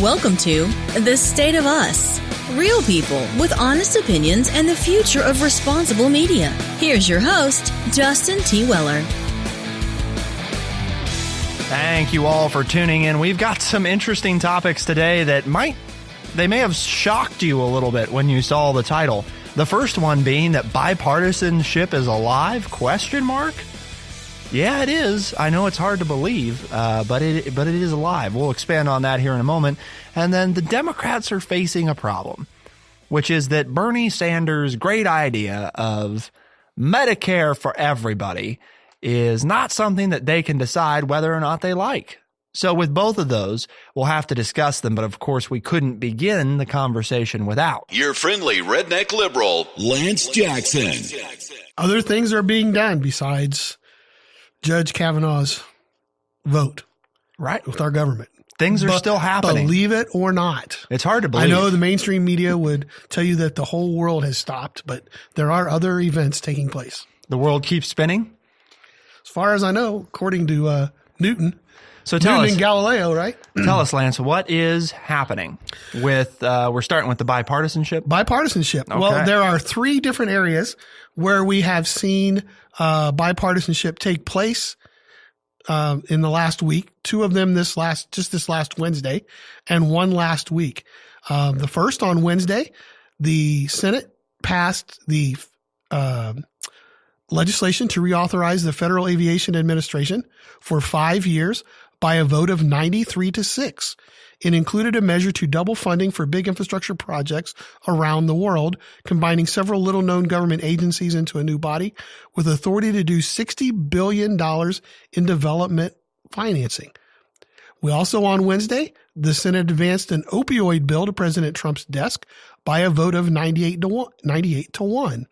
Welcome to The State of Us. Real people with honest opinions and the future of responsible media. Here's your host, Justin T. Weller. Thank you all for tuning in. We've got some interesting topics today that may have shocked you a little bit when you saw the title. The first one being that bipartisanship is alive? ? Yeah, it is. I know it's hard to believe, but it is alive. We'll expand on that here in a moment. And then the Democrats are facing a problem, which is that Bernie Sanders' great idea of Medicare for everybody is not something that they can decide whether or not they like. So with both of those, we'll have to discuss them. But of course, we couldn't begin the conversation without your friendly redneck liberal, Lance Jackson. Other things are being done besides Judge Kavanaugh's vote, right, with our government. Things are still happening. Believe it or not. It's hard to believe. I know the mainstream media would tell you that the whole world has stopped, but there are other events taking place. The world keeps spinning? As far as I know, according to Newton. So tell us, and Galileo, right? Tell us, Lance, what is happening with, we're starting with the bipartisanship? Bipartisanship. Okay. Well, there are three different areas where we have seen bipartisanship take place in the last week. Two of them this last Wednesday, and one last week. The first on Wednesday, the Senate passed the legislation to reauthorize the Federal Aviation Administration for 5 years by a vote of 93-6. It included a measure to double funding for big infrastructure projects around the world, combining several little-known government agencies into a new body with authority to do $60 billion in development financing. We also, on Wednesday, the Senate advanced an opioid bill to President Trump's desk by a vote of 98 to 1.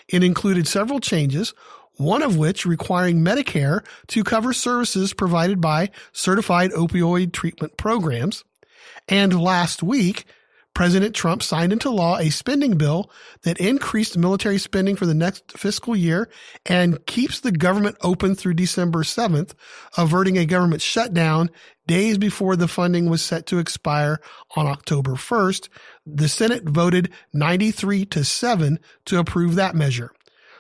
It included several changes, one of which requiring Medicare to cover services provided by certified opioid treatment programs. And last week, President Trump signed into law a spending bill that increased military spending for the next fiscal year and keeps the government open through December 7th, averting a government shutdown days before the funding was set to expire on October 1st. The Senate voted 93-7 to approve that measure.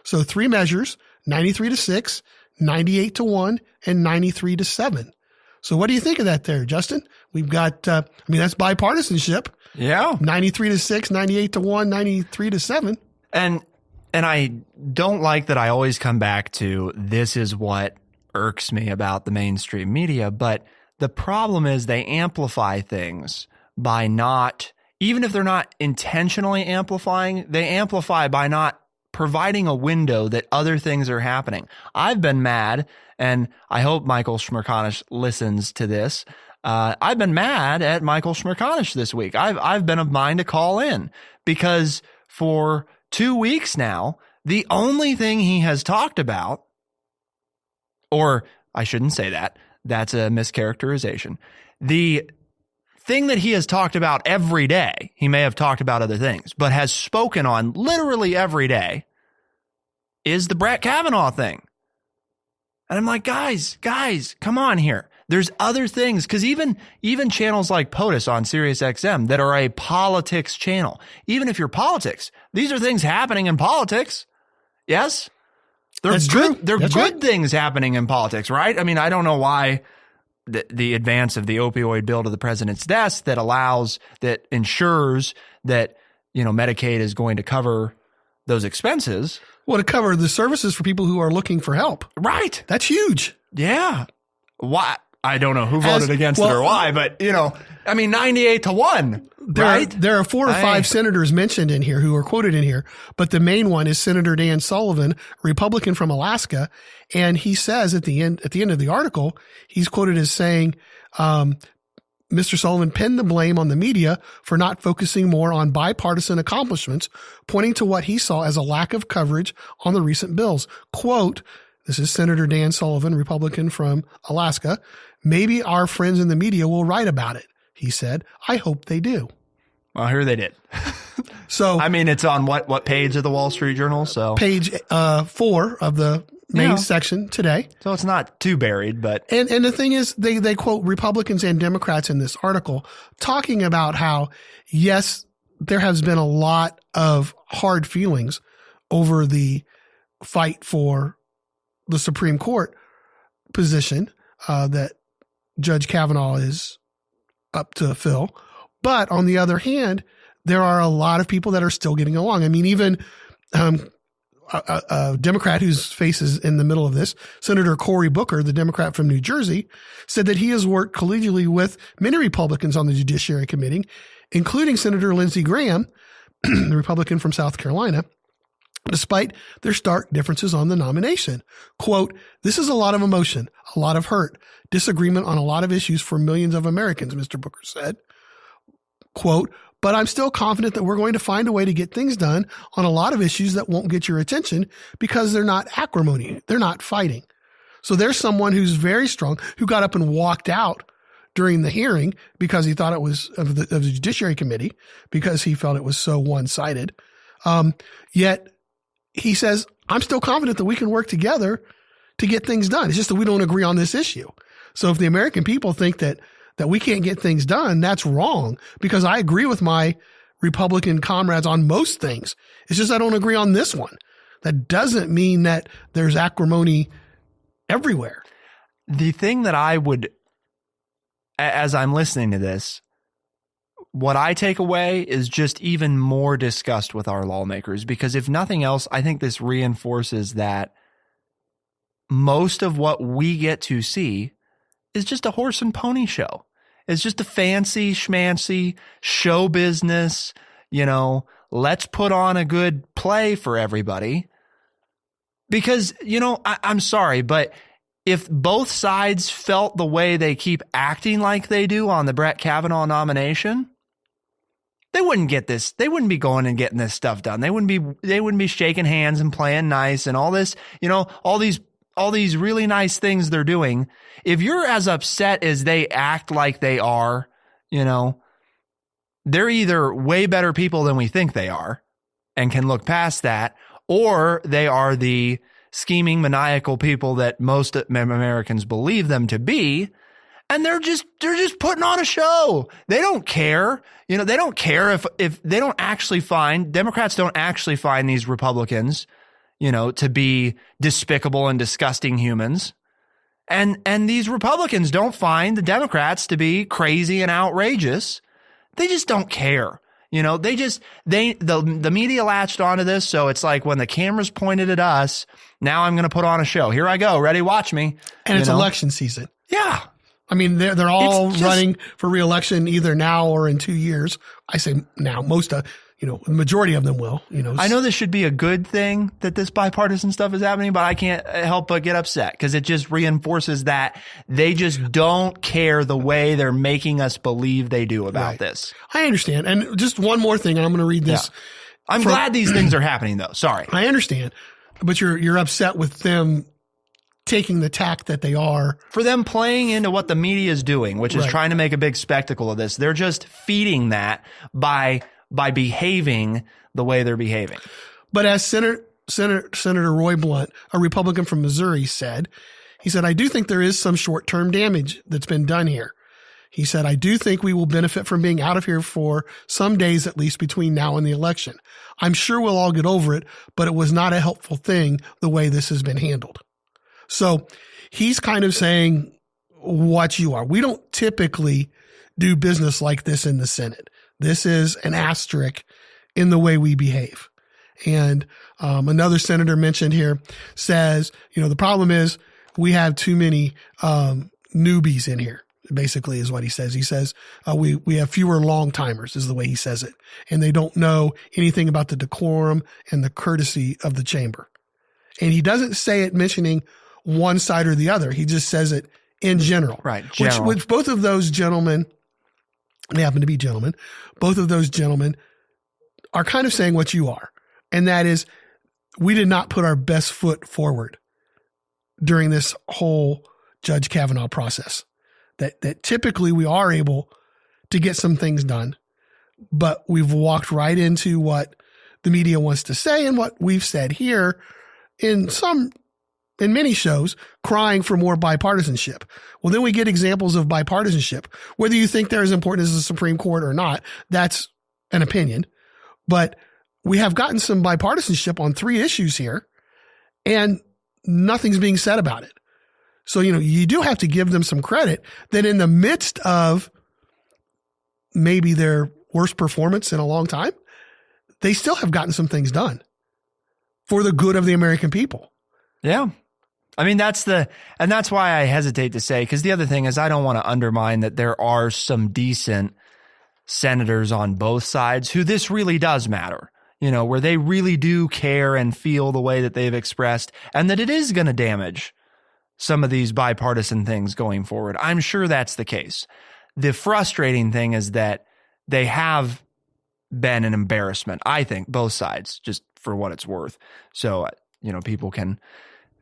So three measures, 93-6, 98-1, and 93-7. So what do you think of that there, Justin? We've got, that's bipartisanship. Yeah. 93-6, 98-1, 93-7. And I don't like that I always come back to this is what irks me about the mainstream media, but the problem is they amplify things by not, even if they're not intentionally amplifying, they amplify by not providing a window that other things are happening. I've been mad, and I hope Michael Schmerkanish listens to this. I've been mad at Michael Schmerkanish this week. I've been of mind to call in because for 2 weeks now, the only thing he has talked about, or I shouldn't say that, that's a mischaracterization. The thing that he has talked about every day, he may have talked about other things, but has spoken on literally every day, is the Brett Kavanaugh thing. And I'm like, guys, come on here. There's other things, because even channels like POTUS on SiriusXM that are a politics channel, even if you're politics, these are things happening in politics. Yes? That's true. They're That's good right. things happening in politics, right? I mean, I don't know why the advance of the opioid bill to the president's desk that ensures that, Medicaid is going to cover those expenses. Well, to cover the services for people who are looking for help. Right. That's huge. Yeah. Why? I don't know who voted against it or why, but 98 to 1, right? There are 4 or 5 senators mentioned in here who are quoted in here, but the main one is Senator Dan Sullivan, Republican from Alaska. And he says at the end of the article, he's quoted as saying, Mr. Sullivan pinned the blame on the media for not focusing more on bipartisan accomplishments, pointing to what he saw as a lack of coverage on the recent bills. Quote, this is Senator Dan Sullivan, Republican from Alaska. Maybe our friends in the media will write about it, he said. I hope they do. Well, here they did. So, it's on what page of the Wall Street Journal? So page 4 of the main section today. So it's not too buried, but. And the thing is, they quote Republicans and Democrats in this article talking about how, yes, there has been a lot of hard feelings over the fight for the Supreme Court position that Judge Kavanaugh is up to fill. But on the other hand, there are a lot of people that are still getting along. I mean, even a Democrat whose face is in the middle of this, Senator Cory Booker, the Democrat from New Jersey, said that he has worked collegially with many Republicans on the Judiciary Committee, including Senator Lindsey Graham, the Republican from South Carolina, despite their stark differences on the nomination. Quote, "This is a lot of emotion, a lot of hurt, disagreement on a lot of issues for millions of Americans," Mr. Booker said. Quote, "But I'm still confident that we're going to find a way to get things done on a lot of issues that won't get your attention because they're not acrimony. They're not fighting." So there's someone who's very strong, who got up and walked out during the hearing because he thought it was of the Judiciary Committee, because he felt it was so one-sided. Yet he says, "I'm still confident that we can work together to get things done. It's just that we don't agree on this issue." So if the American people think that we can't get things done, that's wrong, because I agree with my Republican comrades on most things. It's just I don't agree on this one. That doesn't mean that there's acrimony everywhere. The thing that I would, as I'm listening to this, what I take away is just even more disgust with our lawmakers, because if nothing else, I think this reinforces that most of what we get to see is just a horse and pony show. It's just a fancy schmancy show business, let's put on a good play for everybody. Because, I'm sorry, but if both sides felt the way they keep acting like they do on the Brett Kavanaugh nomination, they wouldn't get this. They wouldn't be going and getting this stuff done. They wouldn't be shaking hands and playing nice and all this, all these really nice things they're doing. If you're as upset as they act like they are, they're either way better people than we think they are and can look past that, or they are the scheming, maniacal people that most Americans believe them to be. And they're just putting on a show. They don't care. They don't care if they don't actually find, Democrats don't actually find these Republicans, to be despicable and disgusting humans. And these Republicans don't find the Democrats to be crazy and outrageous. They just don't care. The media latched onto this. So it's like when the camera's pointed at us, now I'm going to put on a show. Here I go. Ready? Watch me. And it's election season. Yeah. I mean, they're all running for re-election either now or in 2 years. I say now, the majority of them will, I know this should be a good thing that this bipartisan stuff is happening, but I can't help but get upset because it just reinforces that they just don't care the way they're making us believe they do about this. I understand. And just one more thing, and I'm going to read this. Yeah. I'm glad these things are happening though. Sorry. I understand, but you're upset with them taking the tack that they are. For them playing into what the media is doing, which is trying to make a big spectacle of this. They're just feeding that by behaving the way they're behaving. But as Senator Roy Blunt, a Republican from Missouri, said, "I do think there is some short-term damage that's been done here." He said, "I do think we will benefit from being out of here for some days at least between now and the election. I'm sure we'll all get over it, but it was not a helpful thing the way this has been handled." So he's kind of saying what you are. We don't typically do business like this in the Senate. This is an asterisk in the way we behave. And another senator mentioned here says, the problem is we have too many newbies in here, basically is what he says. He says we have fewer long timers is the way he says it. And they don't know anything about the decorum and the courtesy of the chamber. And he doesn't say it mentioning one side or the other. He just says it in general. Right. General. Which both of those gentlemen, they happen to be gentlemen, both of those gentlemen are kind of saying what you are. And that is, we did not put our best foot forward during this whole Judge Kavanaugh process. That typically we are able to get some things done, but we've walked right into what the media wants to say and what we've said here in some in many shows, crying for more bipartisanship. Well, then we get examples of bipartisanship. Whether you think they're as important as the Supreme Court or not, that's an opinion. But we have gotten some bipartisanship on 3 issues here, and nothing's being said about it. So, you do have to give them some credit that in the midst of maybe their worst performance in a long time, they still have gotten some things done for the good of the American people. Yeah. I mean, that's why I hesitate to say, because the other thing is I don't want to undermine that there are some decent senators on both sides who this really does matter, where they really do care and feel the way that they've expressed, and that it is going to damage some of these bipartisan things going forward. I'm sure that's the case. The frustrating thing is that they have been an embarrassment, I think, both sides, just for what it's worth. So, people can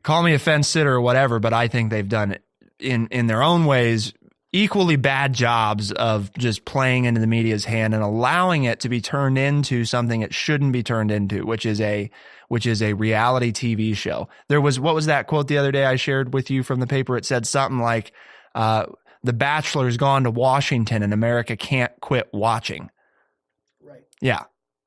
call me a fence sitter or whatever, but I think they've done in their own ways equally bad jobs of just playing into the media's hand and allowing it to be turned into something it shouldn't be turned into, which is a reality TV show. What was that quote the other day I shared with you from the paper? It said something like, the Bachelor's gone to Washington and America can't quit watching. Right. Yeah.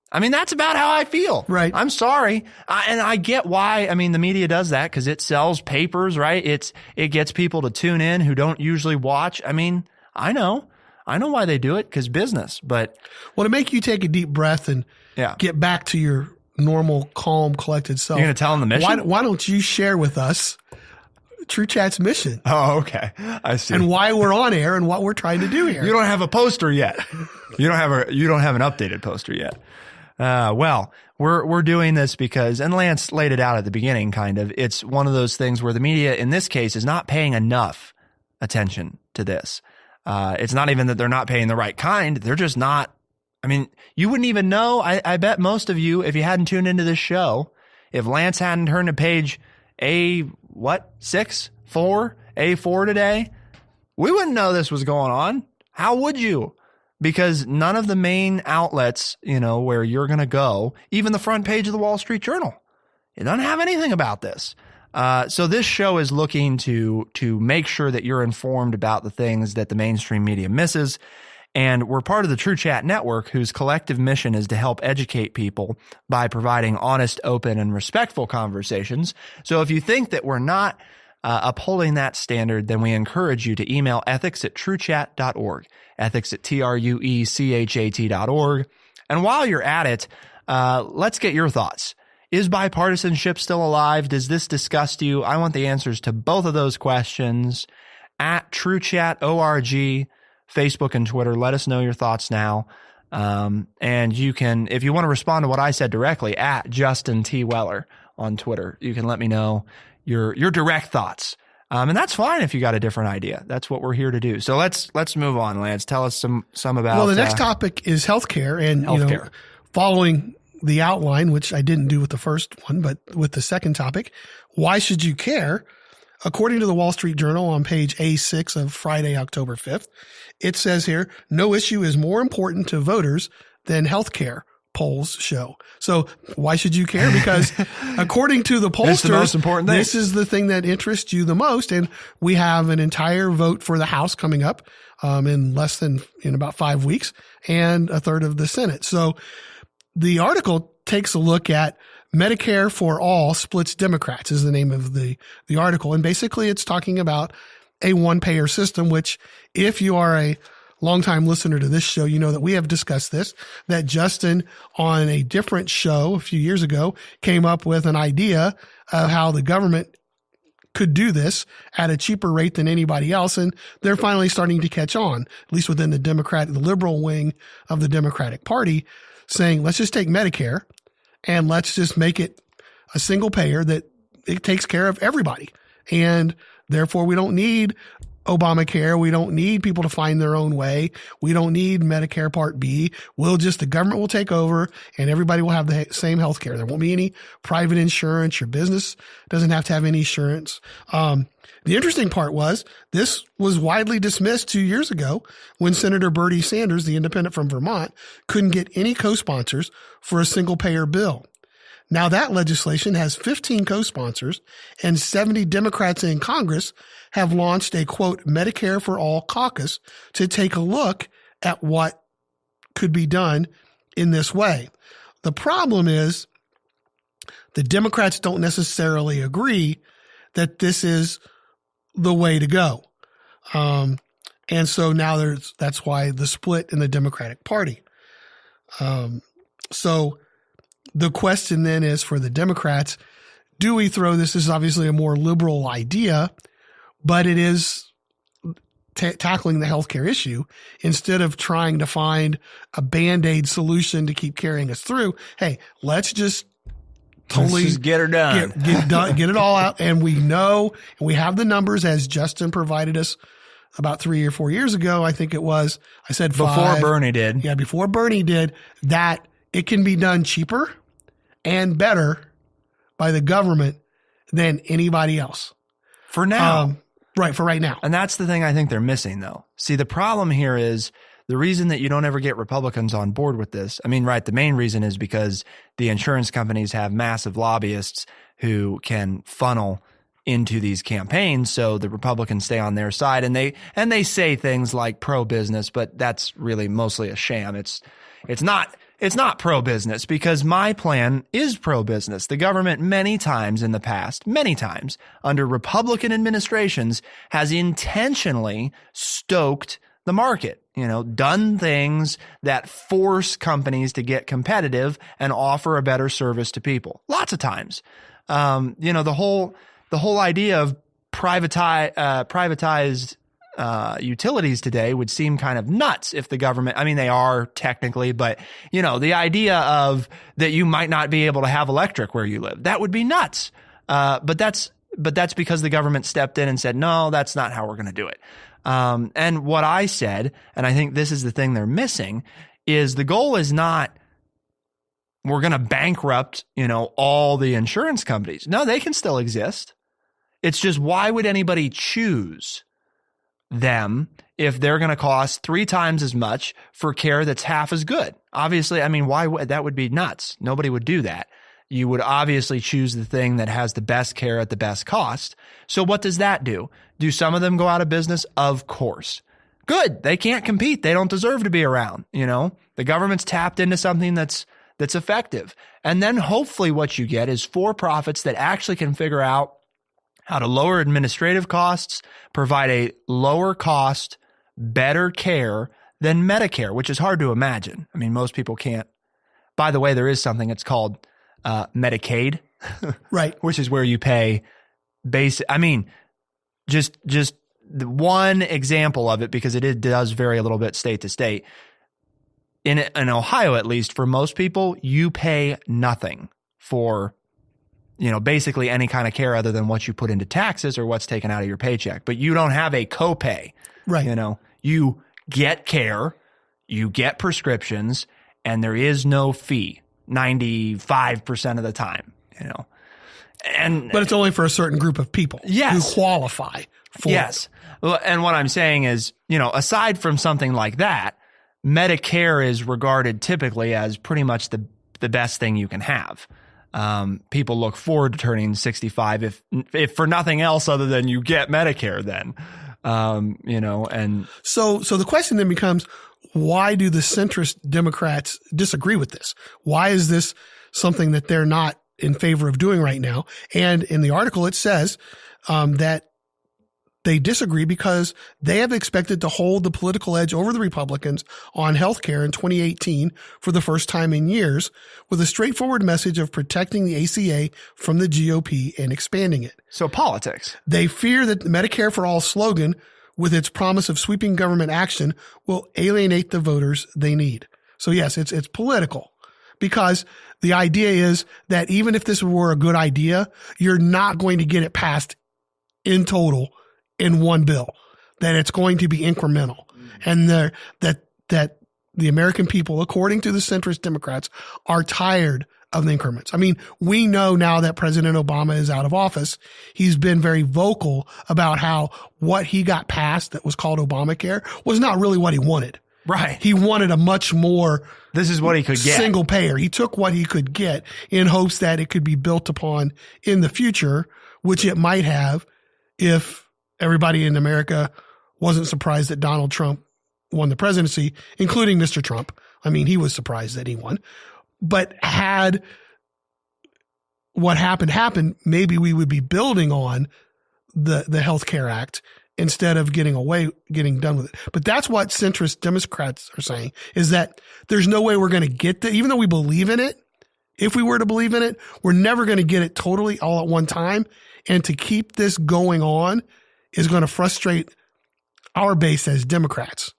I mean, that's about how I feel. Right. I'm sorry. And I get why. I mean, the media does that because it sells papers, right? It gets people to tune in who don't usually watch. I mean, I know why they do it, because business. But to make you take a deep breath and get back to your normal, calm, collected self. You're going to tell them the mission? Why don't you share with us TrueChat's mission? Oh, okay. I see. And why we're on air and what we're trying to do here. You don't have a poster yet. You don't have an updated poster yet. Well, we're doing this because, and Lance laid it out at the beginning, kind of, it's one of those things where the media in this case is not paying enough attention to this. It's not even that they're not paying the right kind. They're just not. I mean, you wouldn't even know. I bet most of you, if you hadn't tuned into this show, if Lance hadn't turned to page A4 today, we wouldn't know this was going on. How would you? Because none of the main outlets, where you're going to go, even the front page of the Wall Street Journal, it doesn't have anything about this. So this show is looking to make sure that you're informed about the things that the mainstream media misses. And we're part of the TrueChat network, whose collective mission is to help educate people by providing honest, open, and respectful conversations. So if you think that we're not upholding that standard, then we encourage you to email ethics@truechat.org, ethics@truechat.org. And while you're at it, let's get your thoughts. Is bipartisanship still alive? Does this disgust you? I want the answers to both of those questions at TrueChat.org, Facebook and Twitter. Let us know your thoughts now. And you can, if you want to respond to what I said directly, at Justin T. Weller on Twitter, you can let me know your direct thoughts. And that's fine if you got a different idea. That's what we're here to do. So let's move on, Lance. Tell us some about. Well, the next topic is healthcare, and healthcare. Following the outline, which I didn't do with the first one, but with the second topic, why should you care? According to the Wall Street Journal on page A6 of Friday, October 5th, it says here, no issue is more important to voters than healthcare, polls show. So why should you care? Because according to the pollsters, it's the most important thing. This is the thing that interests you the most. And we have an entire vote for the House coming up in about 5 weeks, and a third of the Senate. So the article takes a look at Medicare for All Splits Democrats is the name of the article. And basically it's talking about a one-payer system, which if you are a longtime listener to this show, you know that we have discussed this, that Justin on a different show a few years ago came up with an idea of how the government could do this at a cheaper rate than anybody else. And they're finally starting to catch on, at least within the liberal wing of the Democratic Party, saying, let's just take Medicare and let's just make it a single payer that it takes care of everybody. And therefore we don't need Obamacare. We don't need people to find their own way. We don't need Medicare Part B. The government will take over and everybody will have the same health care. There won't be any private insurance. Your business doesn't have to have any insurance. The interesting part was this was widely dismissed 2 years ago when Senator Bernie Sanders, the independent from Vermont, couldn't get any co-sponsors for a single payer bill. Now that legislation has 15 co-sponsors, and 70 Democrats in Congress have launched a, quote, Medicare for All caucus to take a look at what could be done in this way. The problem is the Democrats don't necessarily agree that this is the way to go. And so now that's why the split in the Democratic Party. So the question then is for the Democrats, do we throw this? This is obviously a more liberal idea, but it is tackling the healthcare issue instead of trying to find a Band-Aid solution to keep carrying us through. Hey, let's just totally just get her done. Get it all out. And we know, and we have the numbers as Justin provided us about 3 or 4 years ago. I think it was, I said before Bernie did. Yeah. Before Bernie did, that it can be done cheaper and better by the government than anybody else. For now. Right. For right now. And that's the thing I think they're missing, though. See, the problem here is the reason that you don't ever get Republicans on board with this. I mean, right. The main reason is because the insurance companies have massive lobbyists who can funnel into these campaigns. So the Republicans stay on their side, and they say things like pro-business, but that's really mostly a sham. It's not pro-business, because my plan is pro-business. The government many times in the past, under Republican administrations, has intentionally stoked the market, done things that force companies to get competitive and offer a better service to people. Lots of times. The whole idea of privatized utilities today would seem kind of nuts if the government, I mean, they are technically, but the idea of that you might not be able to have electric where you live, that would be nuts. But that's because the government stepped in and said, no, that's not how we're going to do it. And what I said, and I think this is the thing they're missing, is the goal is not we're going to bankrupt, all the insurance companies. No, they can still exist. It's just, why would anybody choose them if they're going to cost 3 times as much for care that's half as good? Obviously, I mean, that would be nuts. Nobody would do that. You would obviously choose the thing that has the best care at the best cost. So what does that do? Do some of them go out of business? Of course. Good. They can't compete. They don't deserve to be around. The government's tapped into something that's effective. And then hopefully what you get is for-profits that actually can figure out how to lower administrative costs, provide a lower cost, better care than Medicare, which is hard to imagine. I mean, most people can't. By the way, there is something that's called Medicaid, right? Which is where you pay basic. I mean, just one example of it, because it does vary a little bit state to state. In Ohio, at least, for most people, you pay nothing for basically any kind of care other than what you put into taxes or what's taken out of your paycheck. But you don't have a copay. Right. You get care, you get prescriptions, and there is no fee 95% of the time, But it's only for a certain group of people yes. who qualify for yes. Well, and what I'm saying is, aside from something like that, Medicare is regarded typically as pretty much the best thing you can have. People look forward to turning 65 if for nothing else other than you get Medicare then, and so the question then becomes, why do the centrist Democrats disagree with this? Why is this something that they're not in favor of doing right now? And in the article, it says, that they disagree because they have expected to hold the political edge over the Republicans on healthcare in 2018 for the first time in years, with a straightforward message of protecting the ACA from the GOP and expanding it. So politics. They fear that the Medicare for All slogan, with its promise of sweeping government action, will alienate the voters they need. So yes, it's political, because the idea is that even if this were a good idea, you're not going to get it passed in total in one bill, that it's going to be incremental, and that the American people, according to the centrist Democrats, are tired of the increments. I mean, we know now that President Obama is out of office. He's been very vocal about how what he got passed that was called Obamacare was not really what he wanted. Right. He wanted a much more This is what he could get. single payer. He took what he could get in hopes that it could be built upon in the future, which it might have if everybody in America wasn't surprised that Donald Trump won the presidency, including Mr. Trump. I mean, he was surprised that he won. But had what happened, maybe we would be building on the Healthcare Act instead of getting done with it. But that's what centrist Democrats are saying, is that there's no way we're going to get that. Even though we believe in it, if we were to believe in it, we're never going to get it totally all at one time. And to keep this going on is going to frustrate our base as Democrats.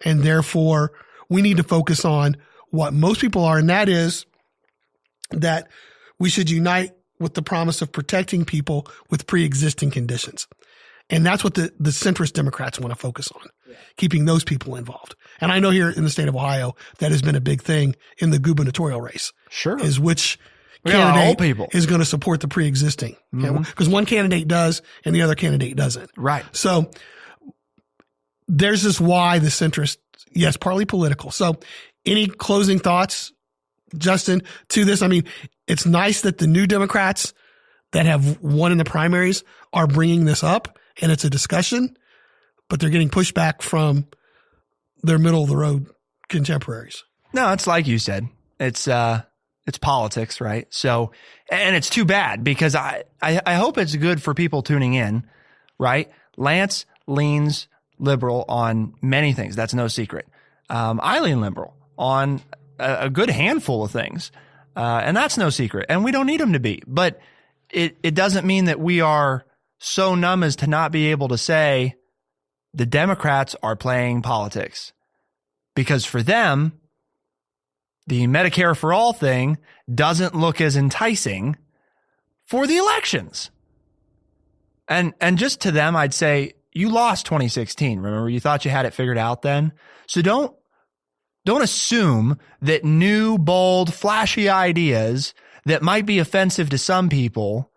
And therefore, we need to focus on what most people are, and that is that we should unite with the promise of protecting people with pre-existing conditions. And that's what the centrist Democrats want to focus on, keeping those people involved. And I know here in the state of Ohio, that has been a big thing in the gubernatorial race. Sure. Is which candidate is going to support the pre-existing. Because one candidate does and the other candidate doesn't. Right. So there's this why the centrist, yes, partly political. So any closing thoughts, Justin, to this? I mean, it's nice that the new Democrats that have won in the primaries are bringing this up, and it's a discussion, but they're getting pushback from their middle of the road contemporaries. No, it's like you said. It's politics, right? So, and it's too bad because I hope it's good for people tuning in, right? Lance leans liberal on many things. That's no secret. I lean liberal on a good handful of things. And that's no secret. And we don't need them to be, but it doesn't mean that we are so numb as to not be able to say the Democrats are playing politics, because for them, the Medicare for all thing doesn't look as enticing for the elections. And just to them, I'd say you lost 2016. Remember, you thought you had it figured out then. So don't assume that new, bold, flashy ideas that might be offensive to some people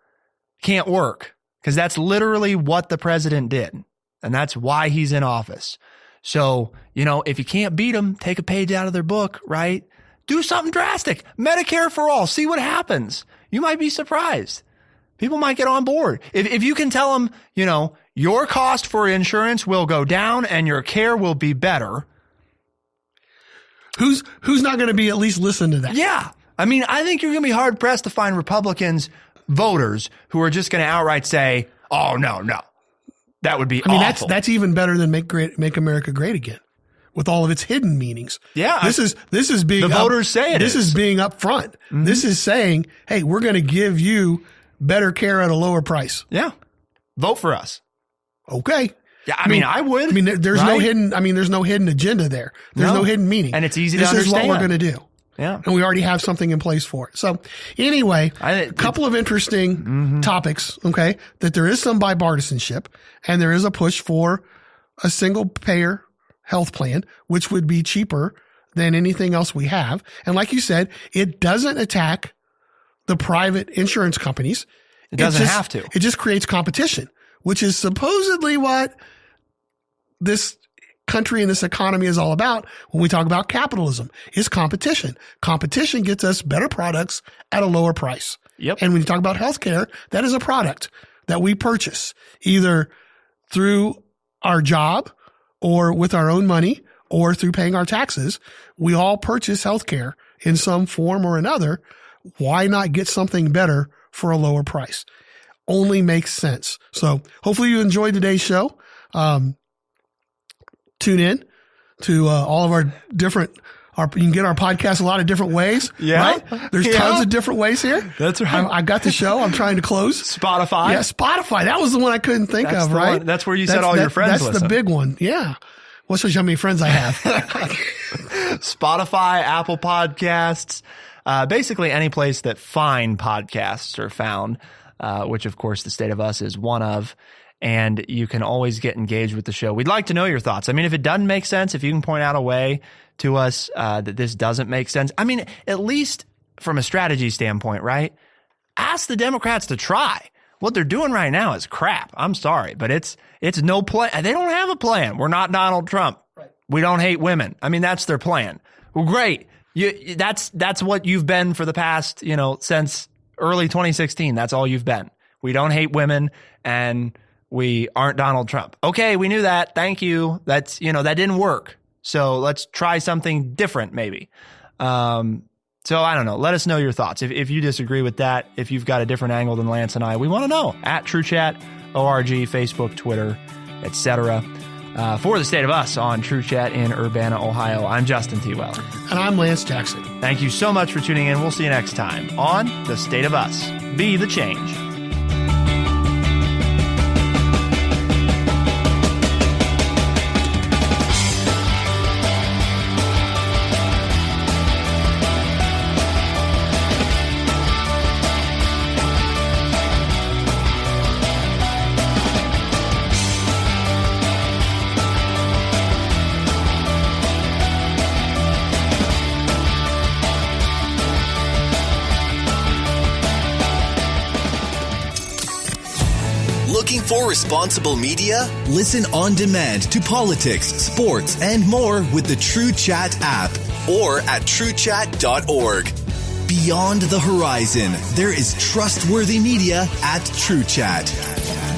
can't work, because that's literally what the president did. And that's why he's in office. So, if you can't beat them, take a page out of their book, right? Do something drastic. Medicare for all. See what happens. You might be surprised. People might get on board. If you can tell them, your cost for insurance will go down and your care will be better. Who's not going to be at least listen to that? Yeah. I mean, I think you're going to be hard pressed to find Republicans voters who are just going to outright say, "Oh, no. That would be awful." That's even better than Make America Great Again, with all of its hidden meanings. Yeah. This is being the voters say it is. This is being upfront. Mm-hmm. This is saying, "Hey, we're going to give you better care at a lower price." Yeah. Vote for us. Okay. Yeah, I mean, I would. I mean, there's no hidden agenda there. There's no hidden meaning. And it's easy to understand. This is what we're going to do. Yeah. And we already have something in place for it. So anyway, a couple of interesting topics, okay, that there is some bipartisanship and there is a push for a single payer health plan, which would be cheaper than anything else we have. And like you said, it doesn't attack the private insurance companies. It doesn't have to. It just creates competition, which is supposedly what this country and this economy is all about when we talk about capitalism, is competition. Competition gets us better products at a lower price. Yep. And when you talk about healthcare, that is a product that we purchase either through our job or with our own money or through paying our taxes. We all purchase healthcare in some form or another. Why not get something better for a lower price? Only makes sense. So hopefully you enjoyed today's show. Tune in to all of our different, you can get our podcast a lot of different ways. Yeah. Right? There's tons of different ways here. That's right. I got the show. I'm trying to close. Spotify. Yeah, Spotify. That was the one I couldn't think of, right? That's where you said all your friends That's listen. the big one. Yeah. What's how many friends I have? Spotify, Apple Podcasts, basically any place that fine podcasts are found, which of course the State of Us is one of. And you can always get engaged with the show. We'd like to know your thoughts. I mean, if it doesn't make sense, if you can point out a way to us that this doesn't make sense, I mean, at least from a strategy standpoint, right? Ask the Democrats to try. What they're doing right now is crap. I'm sorry, but it's no plan. They don't have a plan. We're not Donald Trump. Right. We don't hate women. I mean, that's their plan. Well, great. That's what you've been for the past, since early 2016. That's all you've been. We don't hate women and we aren't Donald Trump. Okay, we knew that. Thank you. That didn't work. So let's try something different maybe. So I don't know. Let us know your thoughts. If you disagree with that, if you've got a different angle than Lance and I, we want to know. At TrueChat, ORG, Facebook, Twitter, etc. For the State of Us on TrueChat in Urbana, Ohio, I'm Justin T. Weller. And I'm Lance Jackson. Thank you so much for tuning in. We'll see you next time on The State of Us. Be the change. Looking for responsible media? Listen on demand to politics, sports, and more with the TrueChat app or at TrueChat.org. Beyond the horizon, there is trustworthy media at TrueChat.